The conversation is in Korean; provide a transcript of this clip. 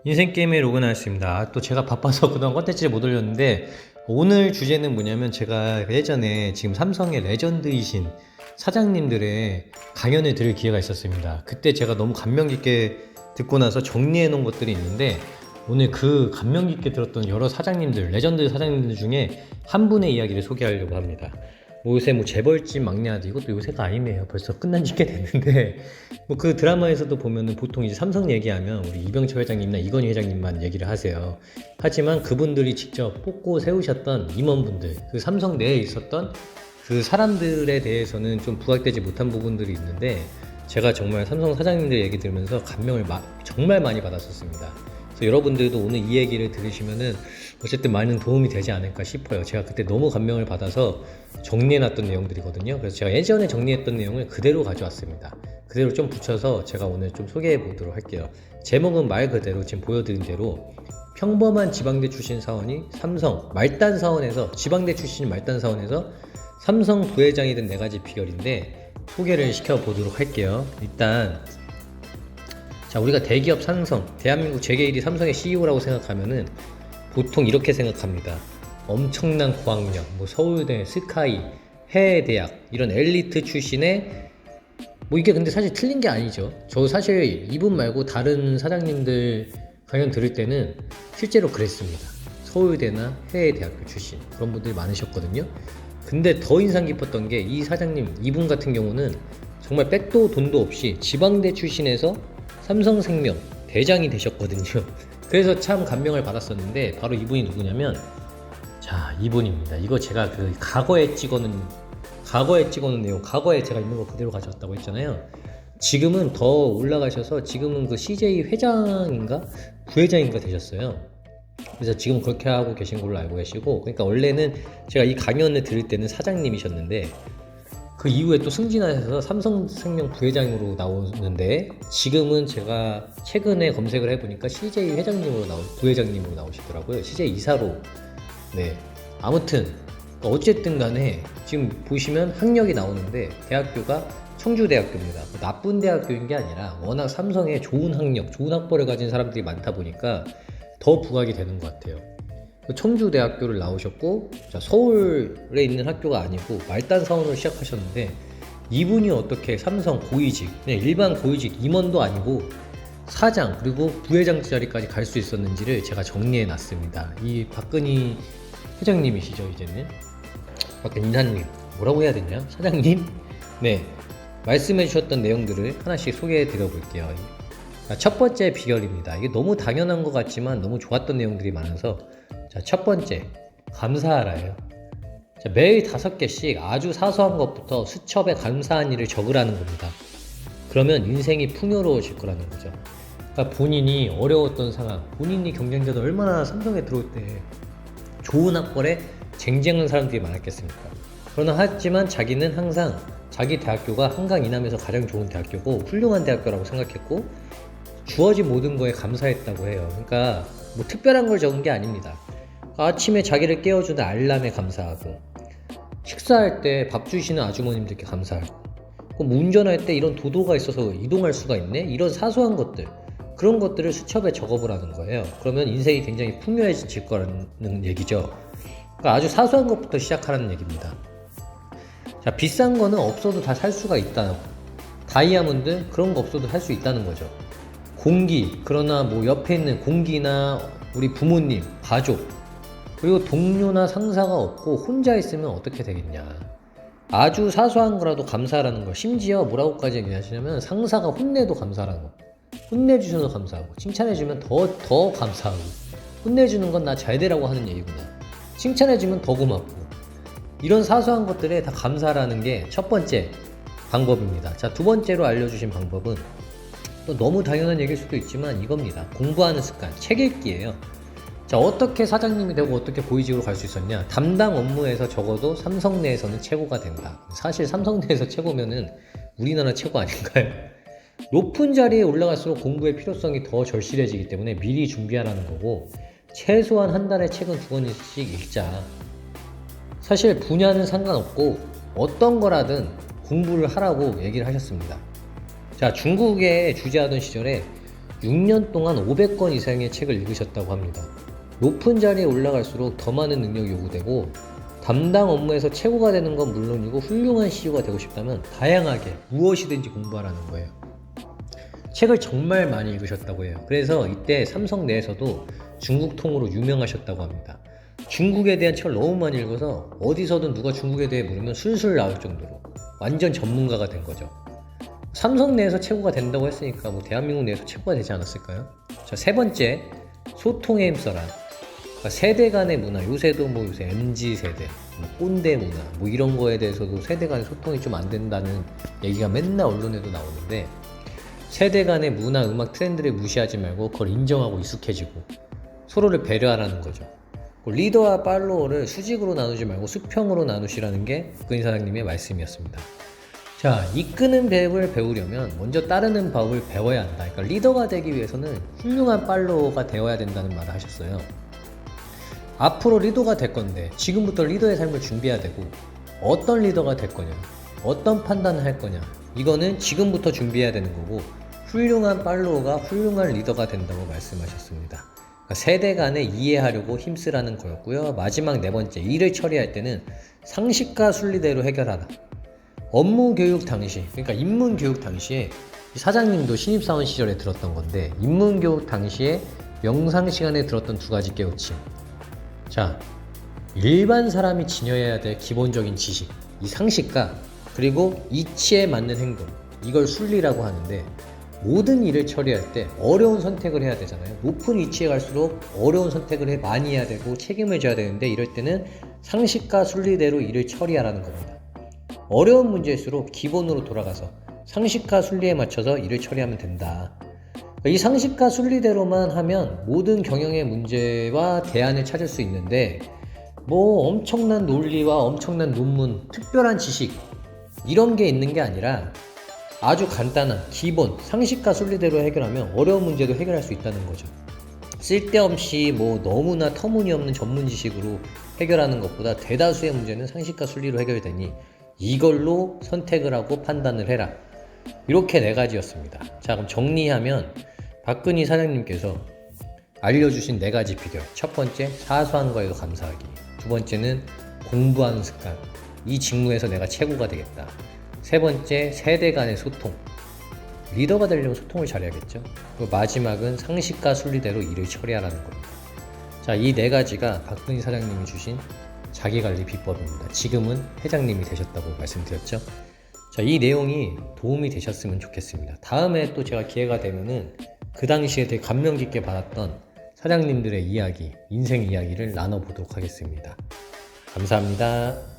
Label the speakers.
Speaker 1: 인생게임에 로그인하였습니다. 또 제가 바빠서 그동안 컨텐츠를 못 올렸는데, 오늘 주제는 뭐냐면, 제가 예전에 지금 삼성의 레전드이신 사장님들의 강연을 들을 기회가 있었습니다. 그때 제가 너무 감명 깊게 듣고 나서 정리해 놓은 것들이 있는데, 오늘 그 감명 깊게 들었던 여러 사장님들, 레전드 사장님들 중에 한 분의 이야기를 소개하려고 합니다. 요새 재벌집 막내 아들, 이것도 요새가 아니네요. 벌써 끝난 지 꽤 됐는데, 그 드라마에서도 보면은 보통 이제 삼성 얘기하면 우리 이병철 회장님이나 이건희 회장님만 얘기를 하세요. 하지만 그분들이 직접 뽑고 세우셨던 임원분들, 그 삼성 내에 있었던 그 사람들에 대해서는 좀 부각되지 못한 부분들이 있는데, 제가 정말 삼성 사장님들 얘기 들으면서 감명을 정말 많이 받았었습니다. 그래서 여러분들도 오늘 이 얘기를 들으시면은 어쨌든 많은 도움이 되지 않을까 싶어요. 제가 그때 너무 감명을 받아서 정리해놨던 내용들이거든요. 그래서 제가 예전에 정리했던 내용을 그대로 가져왔습니다. 그대로 좀 붙여서 제가 오늘 좀 소개해 보도록 할게요. 제목은 말 그대로 지금 보여드린 대로 평범한 지방대 출신 사원이 삼성 말단 사원에서, 지방대 출신 말단 사원에서 삼성 부회장이 된 4가지 비결인데 소개를 시켜보도록 할게요. 일단 자, 우리가 대기업 삼성, 대한민국 재계 1위 삼성의 CEO라고 생각하면은 보통 이렇게 생각합니다. 엄청난 고학력, 서울대, 스카이, 해외대학, 이런 엘리트 출신의, 이게 근데 사실 틀린 게 아니죠. 저 사실 이분 말고 다른 사장님들 강연 들을 때는 실제로 그랬습니다. 서울대나 해외대학교 출신, 그런 분들이 많으셨거든요. 근데 더 인상 깊었던 게 이 사장님, 이분 같은 경우는 정말 백도 돈도 없이 지방대 출신에서 삼성생명 대장이 되셨거든요. 그래서 참 감명을 받았었는데, 바로 이분이 누구냐면, 자, 이분입니다. 이거 제가 그 과거에 찍어놓은 내용, 과거에 제가 있는 거 그대로 가져왔다고 했잖아요. 지금은 더 올라가셔서 지금은 그 CJ 회장인가 부회장인가 되셨어요. 그래서 지금 그렇게 하고 계신 걸로 알고 계시고, 그러니까 원래는 제가 이 강연을 들을 때는 사장님이셨는데 그 이후에 또 승진하셔서 삼성생명 부회장으로 나오는데, 지금은 제가 최근에 검색을 해보니까 CJ 회장님으로 부회장님으로 나오시더라고요. CJ 이사로. 네. 아무튼 어쨌든 간에 지금 보시면 학력이 나오는데 대학교가 청주대학교입니다. 나쁜 대학교인 게 아니라 워낙 삼성에 좋은 학력, 좋은 학벌을 가진 사람들이 많다 보니까 더 부각이 되는 것 같아요. 청주대학교를 나오셨고, 자, 서울에 있는 학교가 아니고 말단 사원으로 시작하셨는데, 이분이 어떻게 삼성 고위직, 그냥 일반 고위직 임원도 아니고 사장 그리고 부회장 자리까지 갈 수 있었는지를 제가 정리해 놨습니다. 이 박근희 회장님이시죠, 이제는. 박근희 인사님, 뭐라고 해야 되냐? 사장님? 네, 말씀해 주셨던 내용들을 하나씩 소개해 드려 볼게요. 첫 번째 비결입니다. 이게 너무 당연한 것 같지만 너무 좋았던 내용들이 많아서, 자, 첫 번째, 감사하라예요. 자, 매일 5개씩 아주 사소한 것부터 수첩에 감사한 일을 적으라는 겁니다. 그러면 인생이 풍요로워질 거라는 거죠. 그러니까 본인이 어려웠던 상황, 본인이 경쟁자도 얼마나 삼성에 들어올 때 좋은 학벌에 쟁쟁한 사람들이 많았겠습니까? 그러나 하지만 자기는 항상 자기 대학교가 한강 이남에서 가장 좋은 대학교고 훌륭한 대학교라고 생각했고, 주어진 모든 거에 감사했다고 해요. 그러니까 특별한 걸 적은 게 아닙니다. 아침에 자기를 깨워주는 알람에 감사하고, 식사할 때 밥 주시는 아주머님들께 감사하고, 그럼 운전할 때 이런 도도가 있어서 이동할 수가 있네? 이런 사소한 것들, 그런 것들을 수첩에 적어보라는 거예요. 그러면 인생이 굉장히 풍요해질 거라는 얘기죠. 그러니까 아주 사소한 것부터 시작하라는 얘기입니다. 자, 비싼 거는 없어도 다 살 수가 있다. 다이아몬드, 그런 거 없어도 살 수 있다는 거죠. 공기, 그러나 옆에 있는 공기나 우리 부모님, 가족, 그리고 동료나 상사가 없고 혼자 있으면 어떻게 되겠냐. 아주 사소한 거라도 감사하라는 거. 심지어 뭐라고까지 얘기하시냐면, 상사가 혼내도 감사하라는 거. 혼내주셔도 감사하고, 칭찬해주면 더 감사하고, 혼내주는 건 나 잘되라고 하는 얘기구나, 칭찬해주면 더 고맙고, 이런 사소한 것들에 다 감사하라는 게 첫 번째 방법입니다. 자, 두 번째로 알려주신 방법은 또 너무 당연한 얘기일 수도 있지만 이겁니다. 공부하는 습관, 책 읽기예요. 자, 어떻게 사장님이 되고 어떻게 고위직으로 갈 수 있었냐? 담당 업무에서 적어도 삼성 내에서는 최고가 된다. 사실 삼성 내에서 최고면은 우리나라 최고 아닌가요? 높은 자리에 올라갈수록 공부의 필요성이 더 절실해지기 때문에 미리 준비하라는 거고, 최소한 한 달에 책은 2권씩 읽자. 사실 분야는 상관없고 어떤 거라든 공부를 하라고 얘기를 하셨습니다. 자, 중국에 주재하던 시절에 6년 동안 500권 이상의 책을 읽으셨다고 합니다. 높은 자리에 올라갈수록 더 많은 능력이 요구되고 담당 업무에서 최고가 되는 건 물론이고 훌륭한 CEO가 되고 싶다면 다양하게 무엇이든지 공부하라는 거예요. 책을 정말 많이 읽으셨다고 해요. 그래서 이때 삼성 내에서도 중국 통으로 유명하셨다고 합니다. 중국에 대한 책을 너무 많이 읽어서 어디서든 누가 중국에 대해 물으면 술술 나올 정도로 완전 전문가가 된 거죠. 삼성 내에서 최고가 된다고 했으니까 뭐 대한민국 내에서 최고가 되지 않았을까요? 자, 세 번째, 소통에 힘써라. 그러니까 세대 간의 문화, 요새 MZ세대, 뭐 꼰대 문화, 뭐 이런 거에 대해서도 세대 간의 소통이 좀 안 된다는 얘기가 맨날 언론에도 나오는데, 세대 간의 문화, 음악 트렌드를 무시하지 말고 그걸 인정하고 익숙해지고 서로를 배려하라는 거죠. 리더와 팔로워를 수직으로 나누지 말고 수평으로 나누시라는 게 박근희 사장님의 말씀이었습니다. 자, 이끄는 법을 배우려면 먼저 따르는 법을 배워야 한다. 그러니까 리더가 되기 위해서는 훌륭한 팔로워가 되어야 된다는 말을 하셨어요. 앞으로 리더가 될 건데 지금부터 리더의 삶을 준비해야 되고, 어떤 리더가 될 거냐, 어떤 판단을 할 거냐, 이거는 지금부터 준비해야 되는 거고, 훌륭한 팔로워가 훌륭한 리더가 된다고 말씀하셨습니다. 그러니까 세대 간에 이해하려고 힘쓰라는 거였고요. 마지막 네 번째, 일을 처리할 때는 상식과 순리대로 해결하라. 업무 교육 당시, 그러니까 입문 교육 당시에 사장님도 신입사원 시절에 들었던 건데, 입문 교육 당시에 명상 시간에 들었던 두 가지 깨우침. 자, 일반 사람이 지녀야 될 기본적인 지식, 이 상식과 그리고 이치에 맞는 행동, 이걸 순리라고 하는데, 모든 일을 처리할 때 어려운 선택을 해야 되잖아요. 높은 위치에 갈수록 어려운 선택을 많이 해야 되고 책임을 져야 되는데, 이럴 때는 상식과 순리대로 일을 처리하라는 겁니다. 어려운 문제일수록 기본으로 돌아가서 상식과 순리에 맞춰서 일을 처리하면 된다. 이 상식과 순리대로만 하면 모든 경영의 문제와 대안을 찾을 수 있는데, 뭐 엄청난 논리와 엄청난 논문, 특별한 지식 이런 게 있는 게 아니라 아주 간단한 기본 상식과 순리대로 해결하면 어려운 문제도 해결할 수 있다는 거죠. 쓸데없이 뭐 너무나 터무니없는 전문 지식으로 해결하는 것보다 대다수의 문제는 상식과 순리로 해결되니 이걸로 선택을 하고 판단을 해라. 이렇게 네 가지였습니다. 자, 그럼 정리하면 박근희 사장님께서 알려주신 네 가지 비결. 첫 번째, 사소한 거에도 감사하기. 두 번째는 공부하는 습관. 이 직무에서 내가 최고가 되겠다. 세 번째, 세대 간의 소통. 리더가 되려면 소통을 잘해야겠죠. 그리고 마지막은 상식과 순리대로 일을 처리하라는 겁니다. 자, 이 네 가지가 박근희 사장님이 주신 자기관리 비법입니다. 지금은 회장님이 되셨다고 말씀드렸죠. 자, 이 내용이 도움이 되셨으면 좋겠습니다. 다음에 또 제가 기회가 되면은 그 당시에 되게 감명 깊게 받았던 사장님들의 이야기, 인생 이야기를 나눠보도록 하겠습니다. 감사합니다.